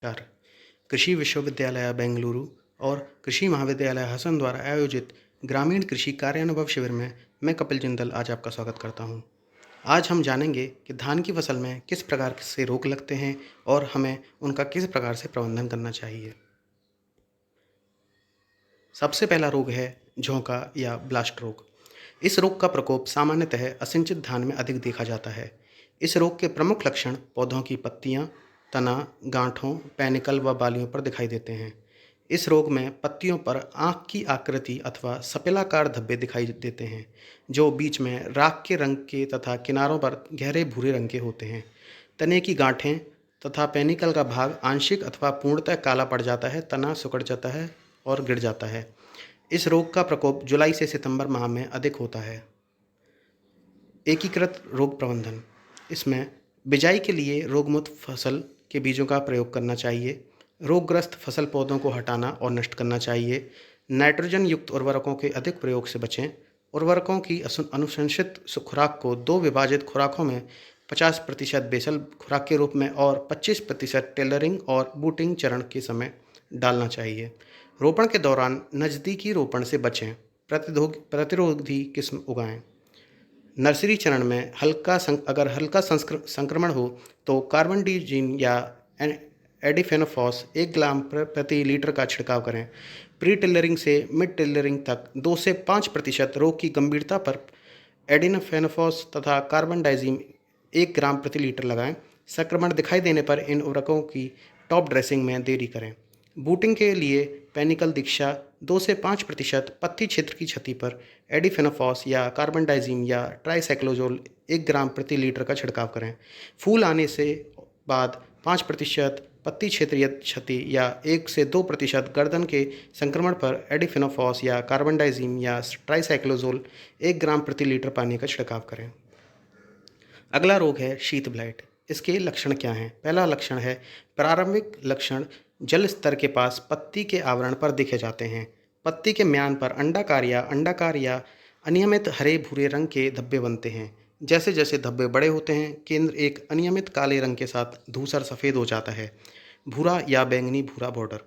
नमस्कार। कृषि विश्वविद्यालय बेंगलुरु और कृषि महाविद्यालय हसन द्वारा आयोजित ग्रामीण कृषि कार्यानुभव शिविर में मैं कपिल जिंदल आज आपका स्वागत करता हूं। आज हम जानेंगे कि धान की फसल में किस प्रकार से रोग लगते हैं और हमें उनका किस प्रकार से प्रबंधन करना चाहिए। सबसे पहला रोग है झोंका या ब्लास्ट रोग। इस रोग का प्रकोप सामान्यतः असिंचित धान में अधिक देखा जाता है। इस रोग के प्रमुख लक्षण पौधों की पत्तियां, तना, गांठों, पेनिकल व बालियों पर दिखाई देते हैं। इस रोग में पत्तियों पर आंख की आकृति अथवा सपेलाकार धब्बे दिखाई देते हैं, जो बीच में राख के रंग के तथा किनारों पर गहरे भूरे रंग के होते हैं। तने की गांठें तथा पेनिकल का भाग आंशिक अथवा पूर्णतः काला पड़ जाता है, तना सिकुड़ जाता है और गिर जाता है। इस रोग का प्रकोप जुलाई से सितंबर माह में अधिक होता है। एकीकृत रोग प्रबंधन। इसमें बिजाई के लिए रोगमुक्त फसल के बीजों का प्रयोग करना चाहिए। रोगग्रस्त फसल पौधों को हटाना और नष्ट करना चाहिए। नाइट्रोजन युक्त उर्वरकों के अधिक प्रयोग से बचें। उर्वरकों की अनुशंसित खुराक को 2 विभाजित खुराकों में 50% बेसल खुराक के रूप में और 25% टेलरिंग और बूटिंग चरण के समय डालना चाहिए। रोपण के दौरान नज़दीकी रोपण से बचें। प्रतिरोधी किस्म उगाएं। नर्सरी चरण में अगर हल्का संक्रमण हो तो कार्बनडाजिम या एडिफेनोफॉस 1 ग्राम प्रति लीटर का छिड़काव करें। प्री टिलरिंग से मिड टिलरिंग तक 2 से 5% रोग की गंभीरता पर एडिनोफेनोफॉस तथा कार्बनडाजिम 1 ग्राम प्रति लीटर लगाएं। संक्रमण दिखाई देने पर इन उर्वरकों की टॉप ड्रेसिंग में देरी करें। बूटिंग के लिए पेनिकल दीक्षा 2 से 5% पत्ती क्षेत्र की क्षति पर एडिफेनोफॉस या कार्बनडाजिम या ट्राइसाइक्लोजोल 1 ग्राम प्रति लीटर का छिड़काव करें। फूल आने से बाद 5% पत्ती क्षेत्रीय क्षति या 1 से 2% गर्दन के संक्रमण पर एडिफेनोफॉस या कार्बनडाजिम या ट्राइसाइक्लोजोल 1 ग्राम प्रति लीटर पानी का छिड़काव करें। अगला रोग है शीत ब्लाइट। इसके लक्षण क्या हैं? पहला लक्षण है प्रारंभिक लक्षण जल स्तर के पास पत्ती के आवरण पर दिखे जाते हैं। पत्ती के म्यान पर अंडाकार या अनियमित हरे भूरे रंग के धब्बे बनते हैं। जैसे जैसे धब्बे बड़े होते हैं, केंद्र एक अनियमित काले रंग के साथ धूसर सफ़ेद हो जाता है। भूरा या बैंगनी भूरा बॉर्डर।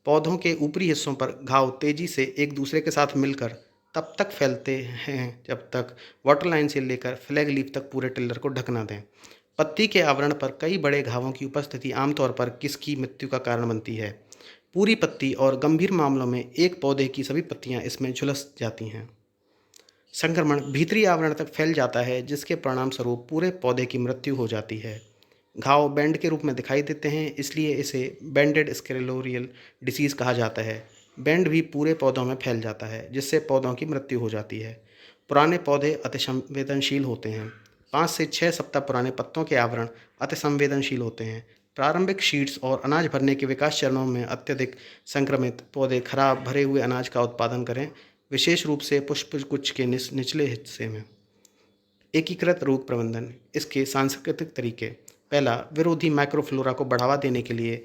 पौधों के ऊपरी हिस्सों पर घाव तेजी से एक दूसरे के साथ मिलकर तब तक फैलते हैं जब तक वाटरलाइन से लेकर फ्लैग लीफ तक पूरे टिल्लर को ढक ना दें। पत्ती के आवरण पर कई बड़े घावों की उपस्थिति आमतौर पर किसकी मृत्यु का कारण बनती है? पूरी पत्ती और गंभीर मामलों में एक पौधे की सभी पत्तियां इसमें झुलस जाती हैं। संक्रमण भीतरी आवरण तक फैल जाता है, जिसके परिणाम स्वरूप पूरे पौधे की मृत्यु हो जाती है। घाव बैंड के रूप में दिखाई देते हैं, इसलिए इसे बैंडेड स्क्लेरोरियल डिसीज़ कहा जाता है। बैंड भी पूरे पौधों में फैल जाता है, जिससे पौधों की मृत्यु हो जाती है। पुराने पौधे अतिसंवेदनशील होते हैं। 5 से 6 सप्ताह पुराने पत्तों के आवरण अतिसंवेदनशील होते हैं। प्रारंभिक शीट्स और अनाज भरने के विकास चरणों में अत्यधिक संक्रमित पौधे खराब भरे हुए अनाज का उत्पादन करें, विशेष रूप से पुष्पगुच्छ के निचले हिस्से में। एकीकृत रोग प्रबंधन। इसके सांस्कृतिक तरीके। पहला, विरोधी माइक्रोफ्लोरा को बढ़ावा देने के लिए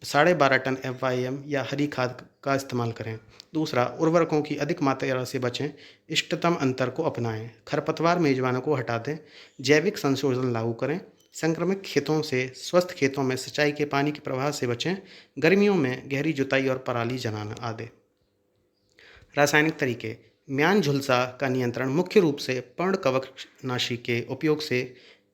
12.5 टन FYM या हरी खाद का इस्तेमाल करें। दूसरा, उर्वरकों की अधिक मात्रा से बचें, इष्टतम अंतर को अपनाएं, खरपतवार मेजबानों को हटा दें, जैविक संशोधन लागू करें, संक्रमित खेतों से स्वस्थ खेतों में सिंचाई के पानी के प्रवाह से बचें, गर्मियों में गहरी जुताई और पराली जलाना आदि। रासायनिक तरीके। म्यान झुलसा का नियंत्रण मुख्य रूप से पर्णकवकनाशी के उपयोग से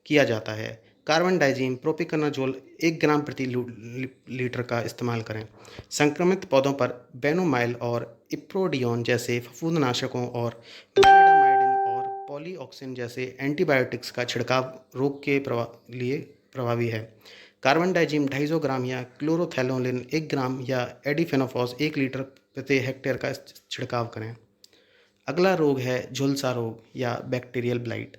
किया जाता है। कार्बनडाजिम प्रोपिकोनाजोल 1 ग्राम प्रति लीटर का इस्तेमाल करें। संक्रमित पौधों पर बेनोमाइल और इप्रोडियोन जैसे फफूंदनाशकों और वेलिडामाइडिन और पॉलीऑक्सिन जैसे एंटीबायोटिक्स का छिड़काव रोग के लिए प्रभावी है। कार्बनडाजिम 250 ग्राम या क्लोरोथैलोनिन 1 ग्राम या एडिफेनोफॉस 1 लीटर प्रति हेक्टेयर का छिड़काव करें। अगला रोग है झुलसा रोग या बैक्टीरियल ब्लाइट।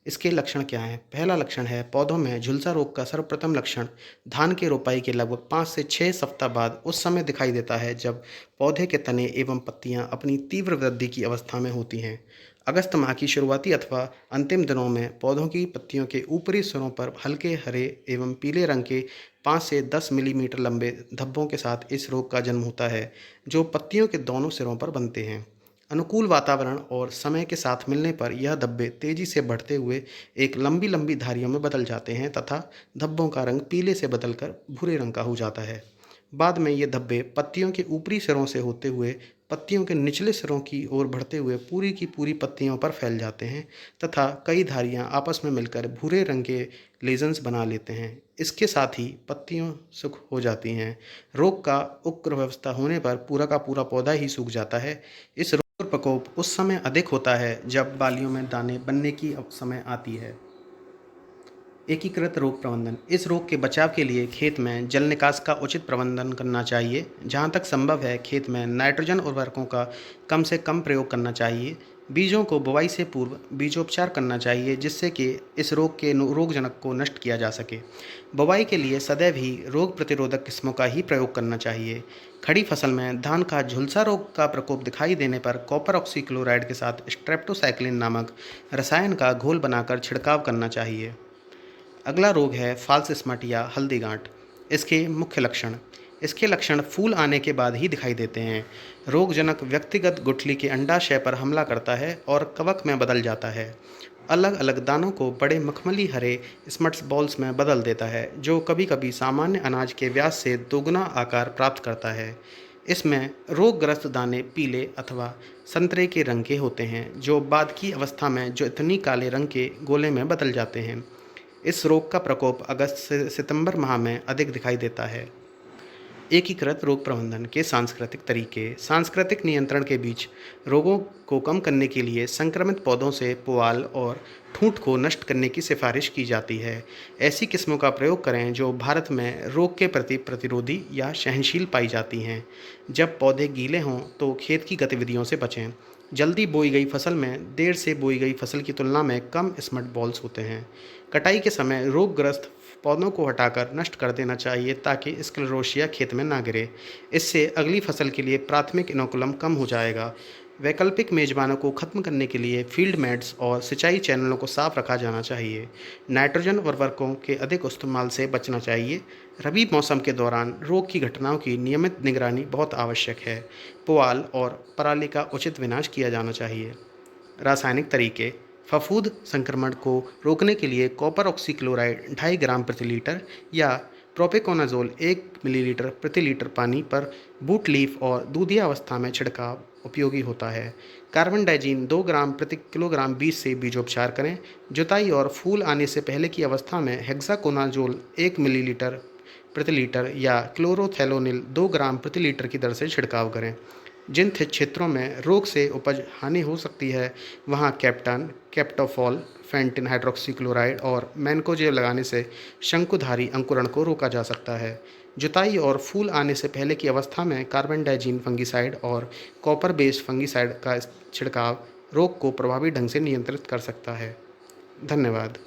इसके लक्षण क्या हैं? पहला लक्षण है पौधों में झुलसा रोग का सर्वप्रथम लक्षण धान के रोपाई के लगभग 5 से 6 सप्ताह बाद उस समय दिखाई देता है जब पौधे के तने एवं पत्तियां अपनी तीव्र वृद्धि की अवस्था में होती हैं। अगस्त माह की शुरुआती अथवा अंतिम दिनों में पौधों की पत्तियों के ऊपरी सिरों पर हल्के हरे एवं पीले रंग के 5 से 10 मिलीमीटर लंबे धब्बों के साथ इस रोग का जन्म होता है, जो पत्तियों के दोनों सिरों पर बनते हैं। अनुकूल वातावरण और समय के साथ मिलने पर यह धब्बे तेजी से बढ़ते हुए एक लंबी लंबी धारियों में बदल जाते हैं तथा धब्बों का रंग पीले से बदलकर भूरे रंग का हो जाता है। बाद में ये धब्बे पत्तियों के ऊपरी सिरों से होते हुए पत्तियों के निचले सिरों की ओर बढ़ते हुए पूरी की पूरी पत्तियों पर फैल जाते हैं तथा कई धारियां आपस में मिलकर भूरे रंग के लेजन्स बना लेते हैं। इसके साथ ही पत्तियां सूख हो जाती हैं। रोग का उग्र अवस्था होने पर पूरा का पूरा पौधा ही सूख जाता है। इस रोग का प्रकोप उस समय अधिक होता है जब बालियों में दाने बनने की समय आती है। एकीकृत रोग प्रबंधन। इस रोग के बचाव के लिए खेत में जल निकास का उचित प्रबंधन करना चाहिए। जहाँ तक संभव है खेत में नाइट्रोजन उर्वरकों का कम से कम प्रयोग करना चाहिए। बीजों को बुवाई से पूर्व बीजोपचार करना चाहिए जिससे कि इस रोग के रोगजनक को नष्ट किया जा सके। बुवाई के लिए सदैव ही रोग प्रतिरोधक किस्मों का ही प्रयोग करना चाहिए। खड़ी फसल में धान का झुलसा रोग का प्रकोप दिखाई देने पर कॉपर ऑक्सीक्लोराइड के साथ स्ट्रेप्टोसाइक्लिन नामक रसायन का घोल बनाकर छिड़काव करना चाहिए। अगला रोग है फॉल्स स्मट या हल्दी गांठ। इसके मुख्य लक्षण। इसके लक्षण फूल आने के बाद ही दिखाई देते हैं। रोगजनक व्यक्तिगत गुठली के अंडाशय पर हमला करता है और कवक में बदल जाता है। अलग अलग दानों को बड़े मखमली हरे स्मट्स बॉल्स में बदल देता है जो कभी कभी सामान्य अनाज के व्यास से दोगुना आकार प्राप्त करता है। इसमें रोगग्रस्त दाने पीले अथवा संतरे के रंग के होते हैं जो बाद की अवस्था में जो इतनी काले रंग के गोले में बदल जाते हैं। इस रोग का प्रकोप अगस्त से सितंबर माह में अधिक दिखाई देता है। एकीकृत रोग प्रबंधन के सांस्कृतिक तरीके। सांस्कृतिक नियंत्रण के बीच रोगों को कम करने के लिए संक्रमित पौधों से पुआल और ठूंठ को नष्ट करने की सिफारिश की जाती है। ऐसी किस्मों का प्रयोग करें जो भारत में रोग के प्रति प्रतिरोधी या सहनशील पाई जाती हैं। जब पौधे गीले हों तो खेत की गतिविधियों से बचें। जल्दी बोई गई फसल में देर से बोई गई फसल की तुलना में कम स्मट बॉल्स होते हैं। कटाई के समय रोगग्रस्त पौधों को हटाकर नष्ट कर देना चाहिए ताकि स्क्लेरोसिया खेत में ना गिरे। इससे अगली फसल के लिए प्राथमिक इनोकुलम कम हो जाएगा। वैकल्पिक मेजबानों को खत्म करने के लिए फील्ड मैट्स और सिंचाई चैनलों को साफ रखा जाना चाहिए। नाइट्रोजन उर्वरकों के अधिक इस्तेमाल से बचना चाहिए। रबी मौसम के दौरान रोग की घटनाओं की नियमित निगरानी बहुत आवश्यक है। पुआल और पराली का उचित विनाश किया जाना चाहिए। रासायनिक तरीके। फफूंद संक्रमण को रोकने के लिए कॉपर ऑक्सीक्लोराइड 2.5 ग्राम प्रति लीटर या प्रोपेकोनाजोल 1 मिलीलीटर प्रति लीटर पानी पर बूट लीफ और दूधिया अवस्था में छिड़काव उपयोगी होता है। कार्बन डाइजीन 2 ग्राम प्रति किलोग्राम बीज से बीजोपचार करें। जुताई और फूल आने से पहले की अवस्था में हेक्साकोनाजोल 1 मिलीलीटर प्रति लीटर या क्लोरोथेलोनिल 2 ग्राम प्रति लीटर की दर से छिड़काव करें। जिन क्षेत्रों में रोग से उपज हानि हो सकती है वहां कैप्टन, कैप्टोफॉल, फेंटिन हाइड्रोक्सीक्लोराइड और मैनकोजेब लगाने से शंकुधारी अंकुरण को रोका जा सकता है। जुताई और फूल आने से पहले की अवस्था में कार्बन डाइजीन फंगिसाइड और कॉपर बेस्ड फंगिसाइड का छिड़काव रोग को प्रभावी ढंग से नियंत्रित कर सकता है। धन्यवाद।